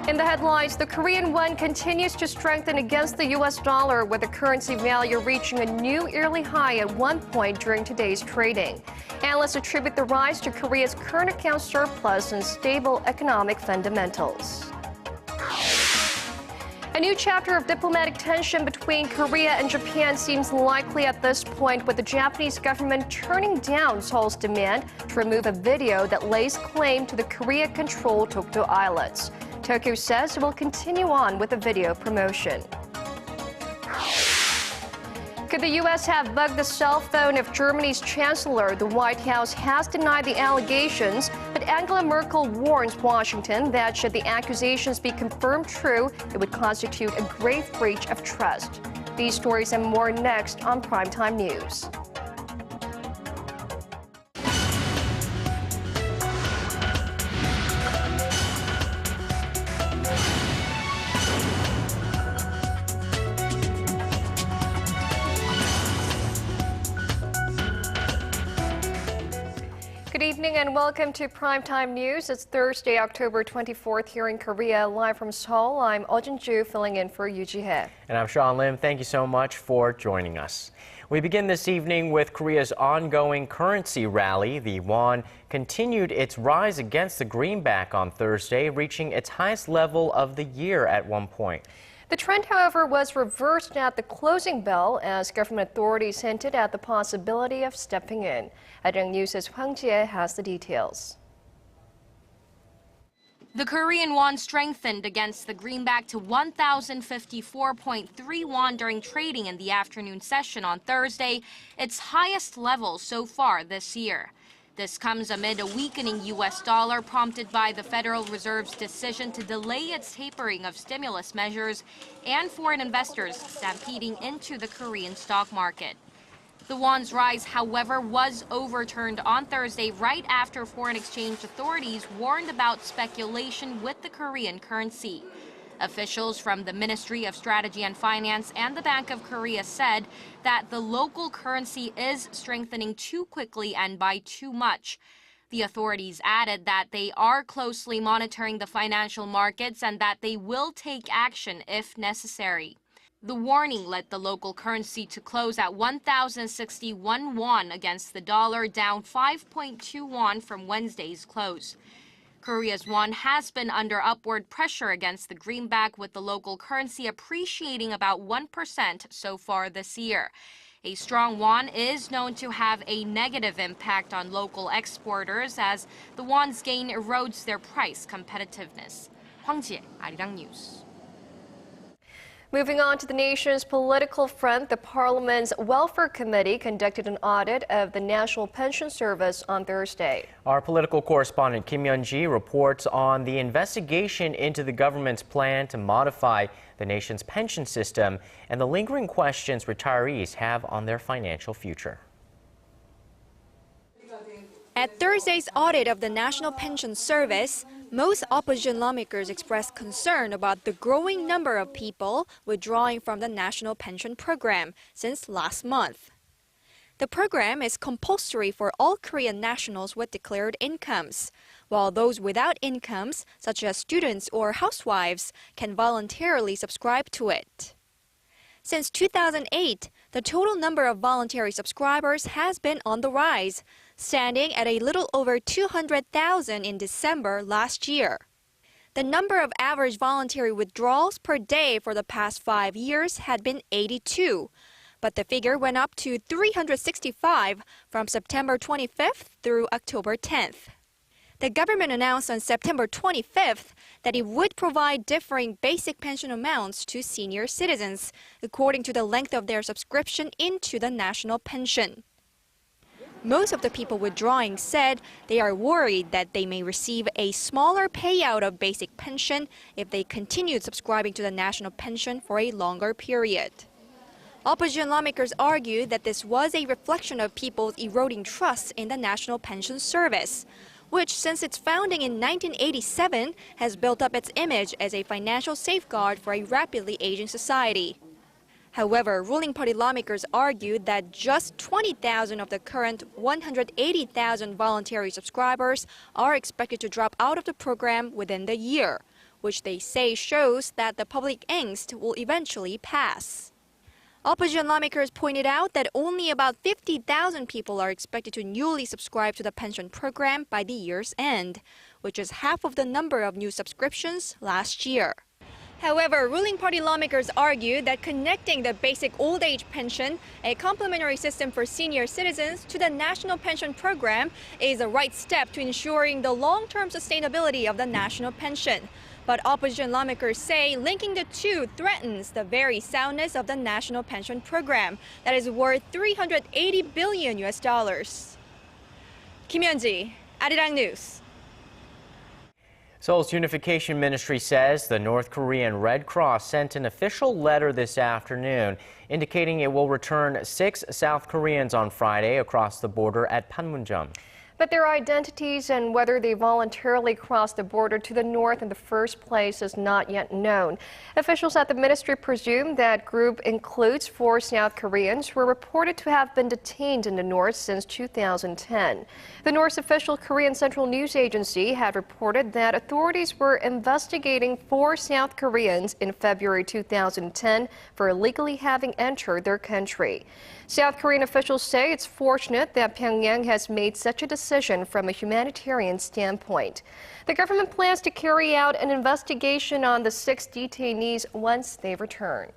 In the headlines, the Korean won continues to strengthen against the U.S. dollar, with the currency value reaching a new yearly high at one point during today's trading. Analysts attribute the rise to Korea's current account surplus and stable economic fundamentals. A new chapter of diplomatic tension between Korea and Japan seems likely at this point, with the Japanese government turning down Seoul's demand to remove a video that lays claim to the Korea-controlled Dokdo Islets. Tokyo says it will continue on with the video promotion. Could the U.S. have bugged the cell phone of Germany's chancellor? The White House has denied the allegations, but Angela Merkel warns Washington that should the accusations be confirmed true, it would constitute a grave breach of trust. These stories and more next on Primetime News. Good evening and welcome to Primetime News. It's Thursday, October 24th here in Korea. Live from Seoul, I'm Ju filling in for Ji-hye. And I'm Sean Lim. Thank you so much for joining us. We begin this evening with Korea's ongoing currency rally. The won continued its rise against the greenback on Thursday, reaching its highest level of the year at one point. The trend, however, was reversed at the closing bell as government authorities hinted at the possibility of stepping in. Arirang News' Hwang has the details. The Korean won strengthened against the greenback to 1,054.3 won during trading in the afternoon session on Thursday, its highest level so far this year. This comes amid a weakening U.S. dollar prompted by the Federal Reserve's decision to delay its tapering of stimulus measures and foreign investors stampeding into the Korean stock market. The won's rise, however, was overturned on Thursday right after foreign exchange authorities warned about speculation with the Korean currency. Officials from the Ministry of Strategy and Finance and the Bank of Korea said that the local currency is strengthening too quickly and by too much. The authorities added that they are closely monitoring the financial markets and that they will take action if necessary. The warning led the local currency to close at 1,061 won against the dollar, down 5.2 won from Wednesday's close. Korea's won has been under upward pressure against the greenback, with the local currency appreciating about 1% so far this year. A strong won is known to have a negative impact on local exporters as the won's gain erodes their price competitiveness. Hwang, Arirang News. Moving on to the nation's political front, the Parliament's Welfare Committee conducted an audit of the National Pension Service on Thursday. Our political correspondent Kim Hyun-ji reports on the investigation into the government's plan to modify the nation's pension system and the lingering questions retirees have on their financial future. At Thursday's audit of the National Pension Service, most opposition lawmakers expressed concern about the growing number of people withdrawing from the National Pension Program since last month. The program is compulsory for all Korean nationals with declared incomes, while those without incomes, such as students or housewives, can voluntarily subscribe to it. Since 2008, the total number of voluntary subscribers has been on the rise, standing at a little over 200,000 in December last year. The number of average voluntary withdrawals per day for the past 5 years had been 82, but the figure went up to 365 from September 25th through October 10th. The government announced on September 25th that it would provide differing basic pension amounts to senior citizens according to the length of their subscription into the national pension. Most of the people withdrawing said they are worried that they may receive a smaller payout of basic pension if they continued subscribing to the national pension for a longer period. Opposition lawmakers argued that this was a reflection of people's eroding trust in the National Pension Service, which since its founding in 1987 has built up its image as a financial safeguard for a rapidly aging society. However, ruling party lawmakers argued that just 20,000 of the current 180,000 voluntary subscribers are expected to drop out of the program within the year, which they say shows that the public angst will eventually pass. Opposition lawmakers pointed out that only about 50,000 people are expected to newly subscribe to the pension program by the year's end, which is half of the number of new subscriptions last year. However, ruling party lawmakers argue that connecting the basic old age pension, a complementary system for senior citizens, to the national pension program is the right step to ensuring the long-term sustainability of the national pension. But opposition lawmakers say linking the two threatens the very soundness of the national pension program that is worth $380 billion. Kim Hyun-ji, Arirang News. Seoul's Unification Ministry says the North Korean Red Cross sent an official letter this afternoon indicating it will return 6 South Koreans on Friday across the border at Panmunjom. But their identities and whether they voluntarily crossed the border to the north in the first place is not yet known. Officials at the ministry presume that group includes 4 South Koreans who were reported to have been detained in the north since 2010. The North's official Korean Central News Agency had reported that authorities were investigating 4 South Koreans in February 2010 for illegally having entered their country. South Korean officials say it's fortunate that Pyongyang has made such a decision from a humanitarian standpoint. The government plans to carry out an investigation on the 6 detainees once they return.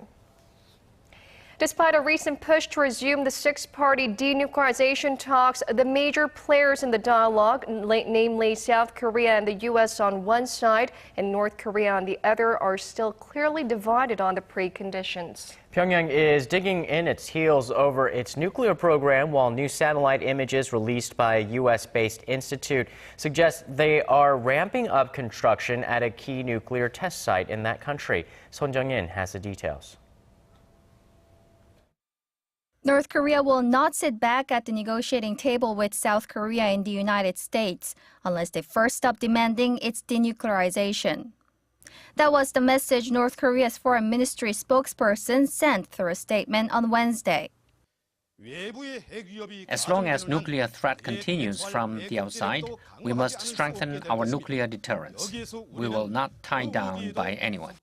Despite a recent push to resume the 6-party denuclearization talks, the major players in the dialogue, namely South Korea and the U.S. on one side and North Korea on the other, are still clearly divided on the preconditions. Pyongyang is digging in its heels over its nuclear program, while new satellite images released by a U.S.-based institute suggest they are ramping up construction at a key nuclear test site in that country. Son Jung-in has the details. North Korea will not sit back at the negotiating table with South Korea and the United States unless they first stop demanding its denuclearization. That was the message North Korea's foreign ministry spokesperson sent through a statement on Wednesday. As long as nuclear threat continues from the outside, we must strengthen our nuclear deterrence. We will not tie down by anyone.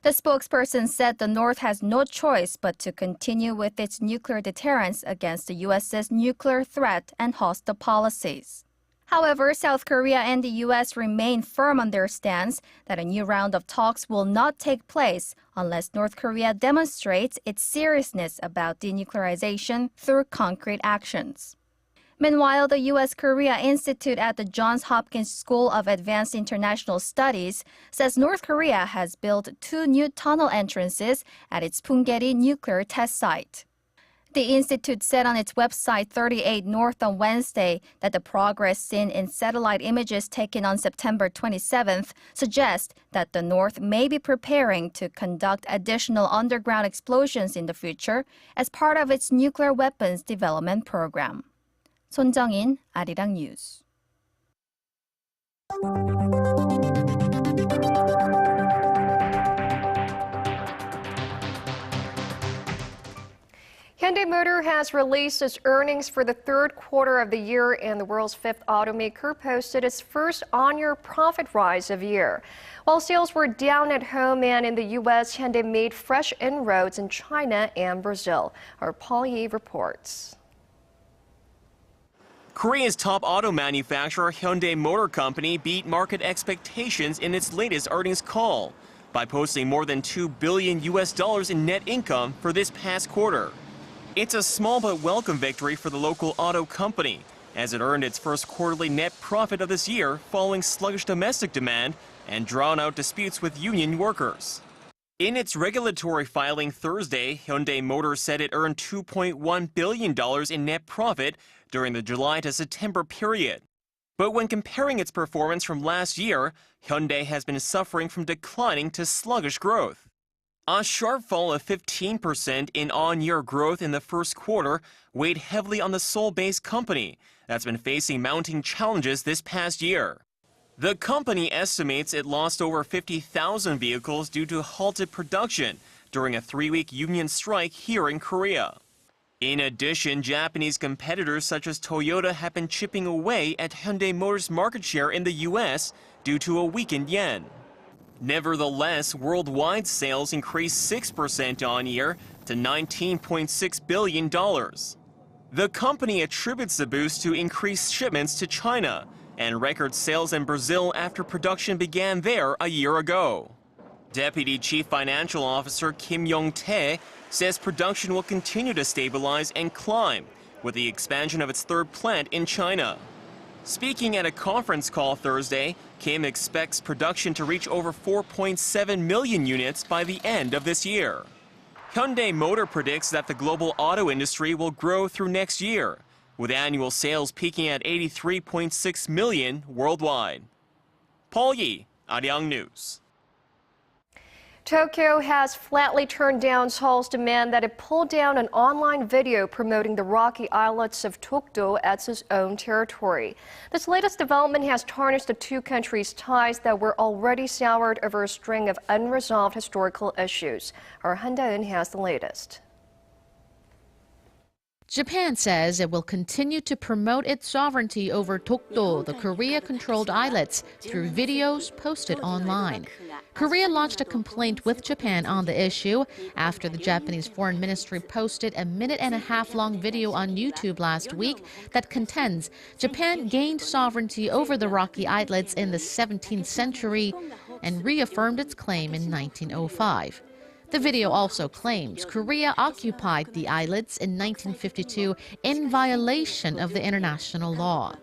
The spokesperson said the North has no choice but to continue with its nuclear deterrence against the U.S.'s nuclear threat and hostile policies. However, South Korea and the U.S. remain firm on their stance that a new round of talks will not take place unless North Korea demonstrates its seriousness about denuclearization through concrete actions. Meanwhile, the U.S.-Korea Institute at the Johns Hopkins School of Advanced International Studies says North Korea has built 2 new tunnel entrances at its Punggye-ri nuclear test site. The institute said on its website 38 North on Wednesday that the progress seen in satellite images taken on September 27th suggests that the North may be preparing to conduct additional underground explosions in the future as part of its nuclear weapons development program. Son Jung-in, Arirang News. Hyundai Motor has released its earnings for the 3rd quarter of the year, and the world's 5th automaker posted its first on-year profit rise of year. While sales were down at home and in the U.S., Hyundai made fresh inroads in China and Brazil. Our Paul Yi reports. Korea's top auto manufacturer Hyundai Motor Company beat market expectations in its latest earnings call by posting more than $2 billion in net income for this past quarter. It's a small but welcome victory for the local auto company, as it earned its first quarterly net profit of this year following sluggish domestic demand and drawn-out disputes with union workers. In its regulatory filing Thursday, Hyundai Motor said it earned $2.1 billion in net profit during the July to September period. But when comparing its performance from last year, Hyundai has been suffering from declining to sluggish growth. A sharp fall of 15% in on-year growth in the first quarter weighed heavily on the Seoul-based company that's been facing mounting challenges this past year. The company estimates it lost over 50,000 vehicles due to halted production during a 3-week union strike here in Korea. In addition, Japanese competitors such as Toyota have been chipping away at Hyundai Motors' market share in the U.S. due to a weakened yen. Nevertheless, worldwide sales increased 6% on year to $19.6 billion. The company attributes the boost to increased shipments to China and record sales in Brazil after production began there a year ago. Deputy Chief Financial Officer Kim Yong-tae says production will continue to stabilize and climb with the expansion of its third plant in China. Speaking at a conference call Thursday, Kim expects production to reach over 4.7 million units by the end of this year. Hyundai Motor predicts that the global auto industry will grow through next year, with annual sales peaking at 83.6 million worldwide. Paul Yi, Arirang News. Tokyo has flatly turned down Seoul's demand that it pull down an online video promoting the rocky islets of Dokdo as its own territory. This latest development has tarnished the two countries' ties that were already soured over a string of unresolved historical issues. Our Han Da-eun has the latest. Japan says it will continue to promote its sovereignty over Dokdo, the Korea-controlled islets, through videos posted online. Korea launched a complaint with Japan on the issue after the Japanese Foreign Ministry posted a minute-and-a-half-long video on YouTube last week that contends Japan gained sovereignty over the rocky islets in the 17th century and reaffirmed its claim in 1905. The video also claims Korea occupied the islets in 1952 in violation of the international law.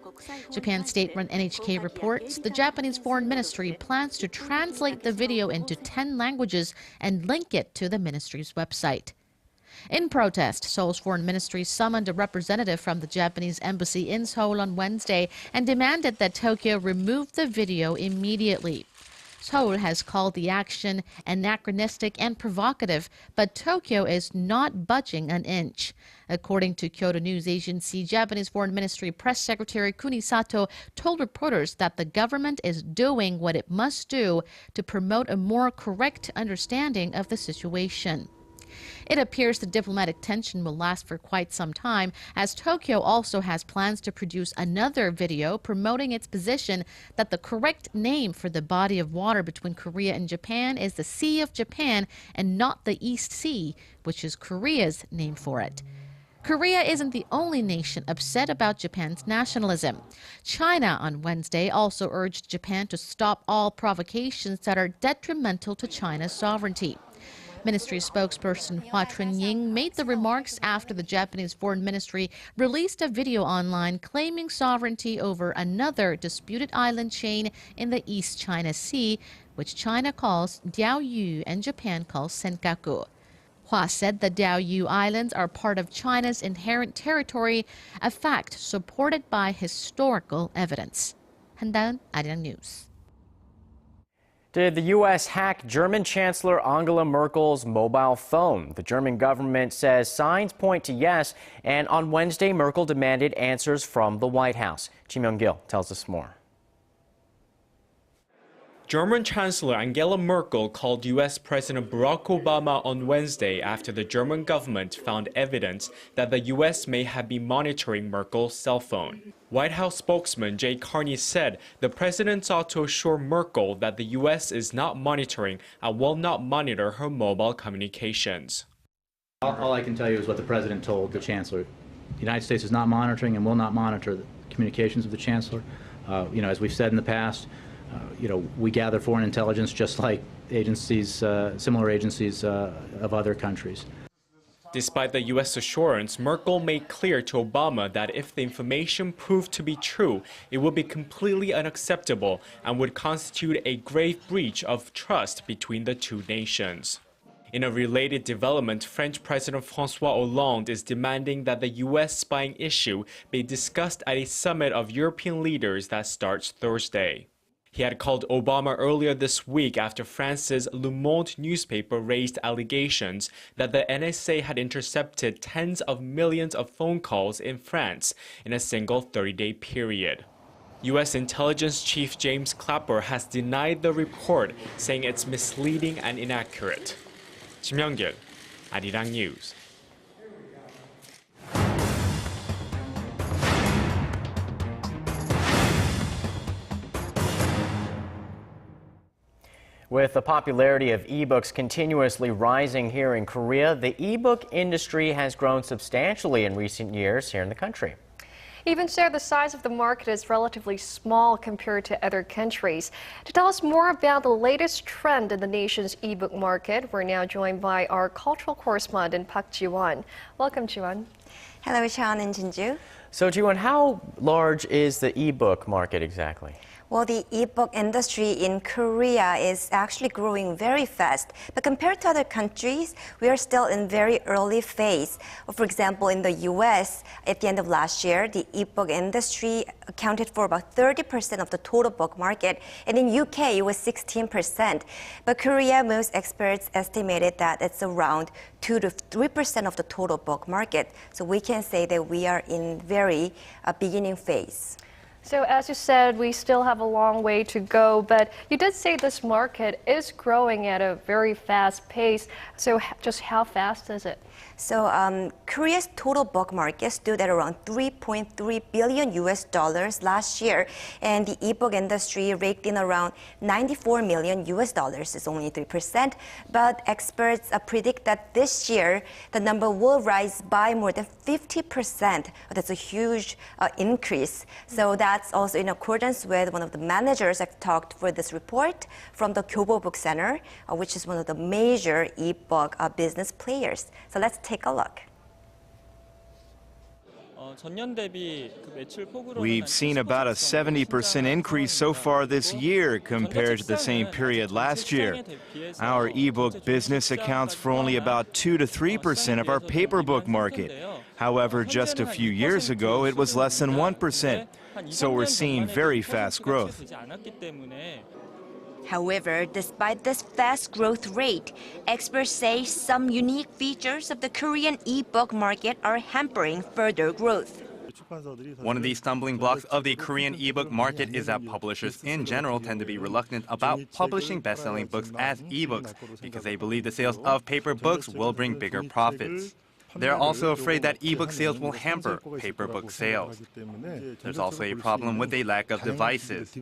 Japan state-run NHK reports the Japanese Foreign Ministry plans to translate the video into 10 languages and link it to the ministry's website. In protest, Seoul's foreign ministry summoned a representative from the Japanese embassy in Seoul on Wednesday and demanded that Tokyo remove the video immediately. Seoul has called the action anachronistic and provocative, but Tokyo is not budging an inch. According to Kyodo News Agency, Japanese Foreign Ministry Press Secretary Kunisato told reporters that the government is doing what it must do to promote a more correct understanding of the situation. It appears the diplomatic tension will last for quite some time, as Tokyo also has plans to produce another video promoting its position that the correct name for the body of water between Korea and Japan is the Sea of Japan and not the East Sea, which is Korea's name for it. Korea isn't the only nation upset about Japan's nationalism. China on Wednesday also urged Japan to stop all provocations that are detrimental to China's sovereignty. Ministry spokesperson Hwa Chunying made the remarks after the Japanese Foreign Ministry released a video online claiming sovereignty over another disputed island chain in the East China Sea, which China calls Diaoyu and Japan calls Senkaku. Hwa said the Diaoyu Islands are part of China's inherent territory, a fact supported by historical evidence. Han Da-eun, Arirang News. Did the U.S. hack German Chancellor Angela Merkel's mobile phone? The German government says signs point to yes, and on Wednesday, Merkel demanded answers from the White House. Ji Myung-gil tells us more. German Chancellor Angela Merkel called U.S. President Barack Obama on Wednesday after the German government found evidence that the U.S. may have been monitoring Merkel's cell phone. White House spokesman Jay Carney said the president sought to assure Merkel that the U.S. is not monitoring and will not monitor her mobile communications. All I can tell you is what the president told the chancellor. The United States is not monitoring and will not monitor the communications of the chancellor. As we've said in the past, we gather foreign intelligence just like agencies, similar agencies of other countries. Despite the U.S. assurance, Merkel made clear to Obama that if the information proved to be true, it would be completely unacceptable and would constitute a grave breach of trust between the two nations. In a related development, French President François Hollande is demanding that the U.S. spying issue be discussed at a summit of European leaders that starts Thursday. He had called Obama earlier this week after France's Le Monde newspaper raised allegations that the NSA had intercepted tens of millions of phone calls in France in a single 30-day period. U.S. Intelligence Chief James Clapper has denied the report, saying it's misleading and inaccurate. Ji Myung-gil, Arirang News. With the popularity of ebooks continuously rising here in Korea, the ebook industry has grown substantially in recent years here in the country. Even so, the size of the market is relatively small compared to other countries. To tell us more about the latest trend in the nation's ebook market, we're now joined by our cultural correspondent, Park Ji-won. Welcome, Ji-won. Hello, Sean and Jinju. So, Ji-won, how large is the ebook market exactly? Well, the ebook industry in Korea is actually growing very fast. But compared to other countries, we are still in very early phase. For example, in the US, at the end of last year, the ebook industry accounted for about 30% of the total book market. And in UK, it was 16%. But Korea, most experts estimated that it's around 2 to 3% of the total book market. So we can say that we are in very beginning phase. So as you said, we still have a long way to go, but you did say this market is growing at a very fast pace. So just how fast is it? So Korea's total book market stood at around $3.3 billion last year, and the ebook industry raked in around $94 million. It's only 3%, but experts predict that this year the number will rise by more than 50%. That's a huge increase. So that's also in accordance with one of the managers I've talked for this report from the Kyobo Book Center, which is one of the major ebook business players. So let's take a look. We've seen about a 70% increase so far this year compared to the same period last year. Our ebook business accounts for only about 2 to 3% of our paper book market. However, just a few years ago, it was less than 1%. So we're seeing very fast growth. However, despite this fast growth rate, experts say some unique features of the Korean ebook market are hampering further growth. One of the stumbling blocks of the Korean ebook market is that publishers in general tend to be reluctant about publishing best-selling books as ebooks because they believe the sales of paper books will bring bigger profits. They're also afraid that ebook sales will hamper paper book sales. There's also a problem with a lack of devices.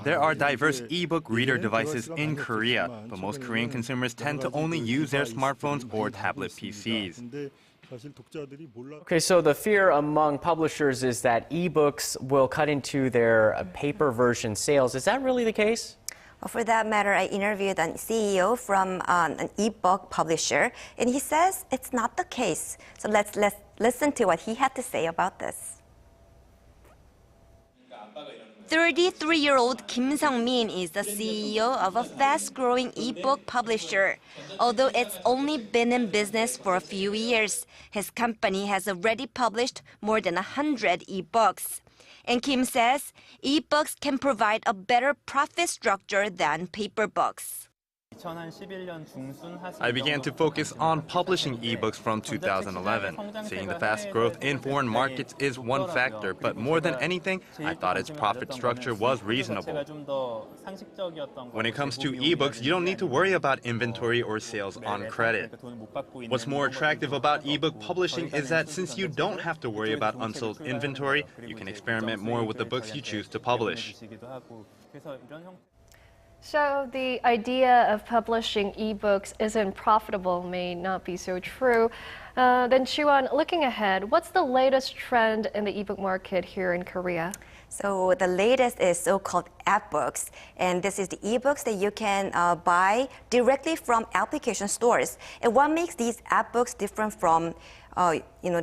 There are diverse ebook reader devices in Korea, but most Korean consumers tend to only use their smartphones or tablet PCs. Okay, so the fear among publishers is that ebooks will cut into their paper version sales. Is that really the case? Well, for that matter, I interviewed a CEO from an ebook publisher, and he says it's not the case. So let's listen to what he had to say about this. 33-year-old Kim Sung-min is the CEO of a fast-growing ebook publisher. Although it's only been in business for a few years, his company has already published more than 100 ebooks. And Kim says ebooks can provide a better profit structure than paper books. I began to focus on publishing ebooks from 2011. Seeing the fast growth in foreign markets is one factor, but more than anything, I thought its profit structure was reasonable. When it comes to ebooks, you don't need to worry about inventory or sales on credit. What's more attractive about ebook publishing is that since you don't have to worry about unsold inventory, you can experiment more with the books you choose to publish. So the idea of publishing ebooks isn't profitable may not be so true. Then Ji-won, looking ahead, what's the latest trend in the ebook market here in Korea? So the latest is so-called app books, and this is the ebooks that you can buy directly from application stores. And what makes these app books different from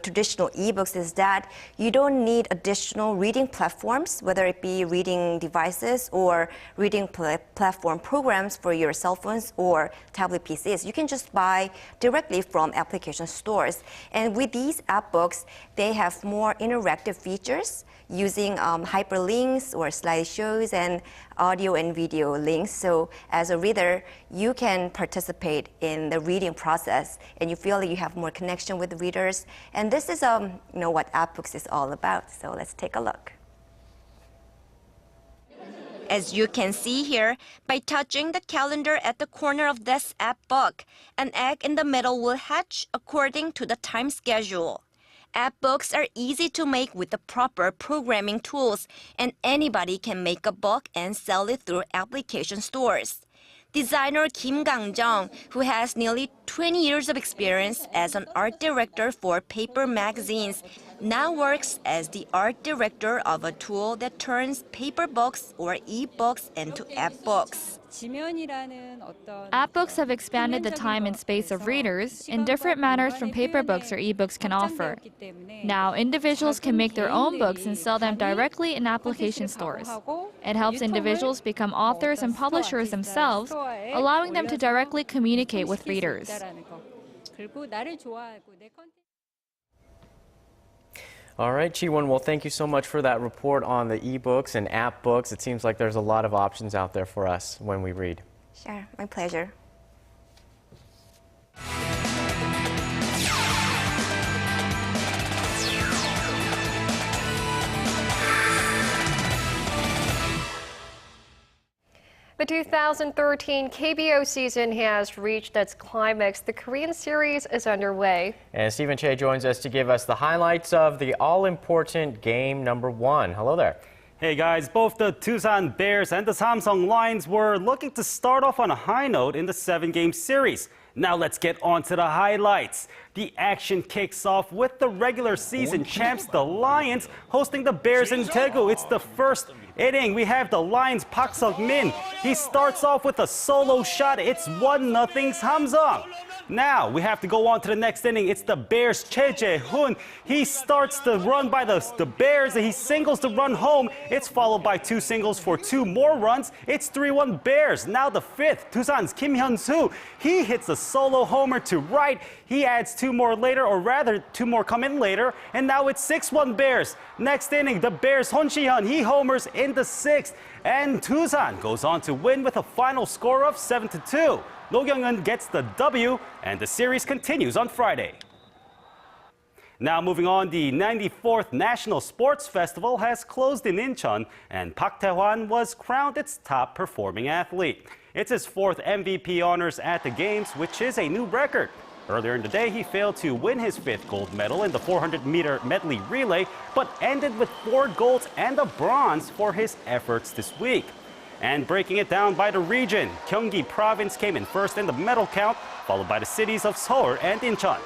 traditional ebooks is that you don't need additional reading platforms, whether it be reading devices or reading platform programs for your cell phones or tablet PCs. You can just buy directly from application stores. And with these app books, they have more interactive features using hyperlinks or slideshows and audio and video links. So as a reader, you can participate in the reading process and you feel that you have more connection with the readers. And this is what app books is all about. So let's take a look. As you can see here, by touching the calendar at the corner of this app book, an egg in the middle will hatch according to the time schedule. App books are easy to make with the proper programming tools, and anybody can make a book and sell it through application stores. Designer Kim Gang-jung, who has nearly 20 years of experience as an art director for paper magazines, now works as the art director of a tool that turns paper books or e-books into app books. App books have expanded the time and space of readers in different manners from paper books or e-books can offer. Now, individuals can make their own books and sell them directly in application stores. It helps individuals become authors and publishers themselves, allowing them to directly communicate with readers. All right, Ji-won, well, thank you so much for that report on the e-books and app books. It seems like there's a lot of options out there for us when we read. Sure, my pleasure. The 2013 KBO season has reached its climax. The Korean series is underway. And Stephen Che joins us to give us the highlights of the all-important game number 1. Hello there. Hey guys, both the Tusan Bears and the Samsung Lions were looking to start off on a high note in the 7-game series. Now let's get on to the highlights. The action kicks off with the regular season champs, the Lions, hosting the Bears in Daegu. It's the first inning. We have the Lions' Park Seok-min. He starts off with a solo shot. It's 1-0 Samsung. Now we have to go on to the next inning. It's the Bears' Choi Jae-hoon. He starts the run by the Bears and he singles the run home. It's followed by 2 singles for 2 more runs. It's 3-1 Bears. Now the 5th, Tusan's Kim Hyun-soo. He hits a solo homer to right. He adds 2 more later, or rather 2 more come in later. And now it's 6-1 Bears. Next inning, the Bears' Hon Si-hyun. He homers in the 6th. And Tusan goes on to win with a final score of 7-2. No Kyung-eun gets the W, and the series continues on Friday. Now moving on, the 94th National Sports Festival has closed in Incheon, and Park Tae-hwan was crowned its top performing athlete. It's his 4th MVP honors at the Games, which is a new record. Earlier in the day, he failed to win his 5th gold medal in the 400-meter medley relay, but ended with 4 golds and a bronze for his efforts this week. And breaking it down by the region, Gyeonggi Province came in first in the medal count, followed by the cities of Seoul and Incheon.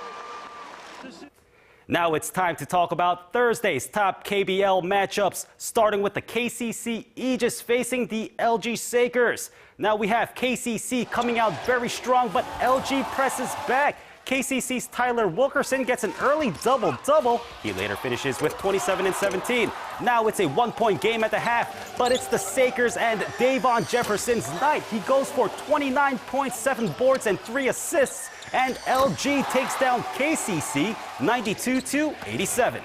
Now it's time to talk about Thursday's top KBL matchups, starting with the KCC Aegis facing the LG Sakers. Now we have KCC coming out very strong, but LG presses back. KCC's Tyler Wilkerson gets an early double-double. He later finishes with 27 and 17. Now it's a 1-point game at the half, but it's the Sakers and Davon Jefferson's night. He goes for 29 points, 7 boards, and 3 assists. And LG takes down KCC 92-87.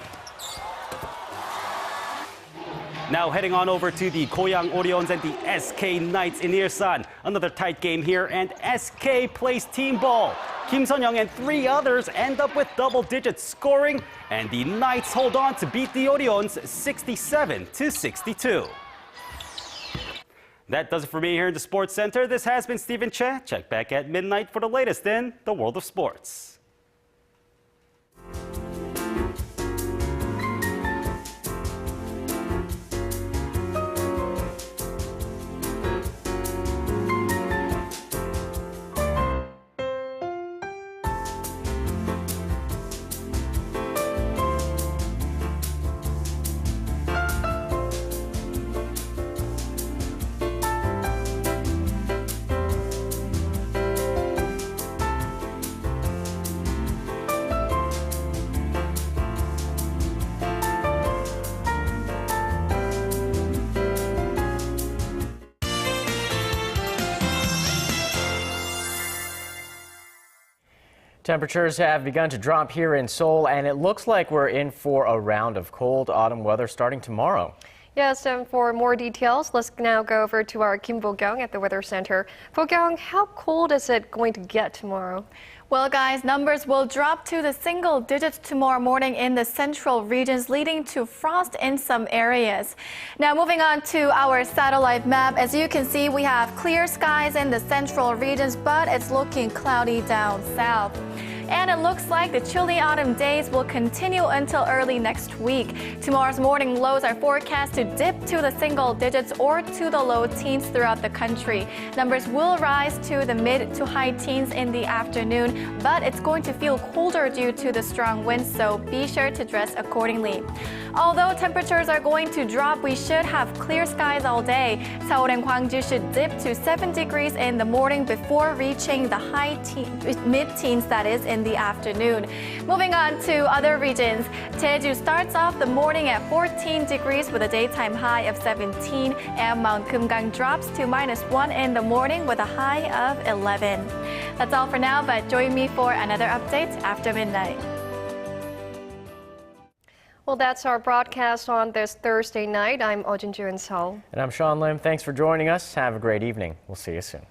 Now heading on over to the Goyang Orions and the SK Knights in Ilsan. Another tight game here, and SK plays team ball. Kim Sun-young and 3 others end up with double-digit scoring, and the Knights hold on to beat the Orions 67-62. That does it for me here in the Sports Center. This has been Stephen Che. Check back at midnight for the latest in the world of sports. Temperatures have begun to drop here in Seoul, and it looks like we're in for a round of cold autumn weather starting tomorrow. Yes, and for more details, let's now go over to our Kim Bo-kyung at the Weather Center. Bo-kyung, how cold is it going to get tomorrow? Well, guys, numbers will drop to the single digits tomorrow morning in the central regions, leading to frost in some areas. Now, moving on to our satellite map, as you can see, we have clear skies in the central regions, but it's looking cloudy down south. And it looks like the chilly autumn days will continue until early next week. Tomorrow's morning lows are forecast to dip to the single digits or to the low teens throughout the country. Numbers will rise to the mid to high teens in the afternoon, but it's going to feel colder due to the strong winds, so be sure to dress accordingly. Although temperatures are going to drop, we should have clear skies all day. Seoul and Gwangju should dip to 7 degrees in the morning before reaching the mid-teens, that is, in the afternoon. Moving on to other regions, Jeju starts off the morning at 14 degrees with a daytime high of 17, and Mount Kumgang drops to -1 in the morning with a high of 11. That's all for now, but join me for another update after midnight. Well, that's our broadcast on this Thursday night. I'm Oh Jin-ju in Seoul. And I'm Sean Lim. Thanks for joining us. Have a great evening. We'll see you soon.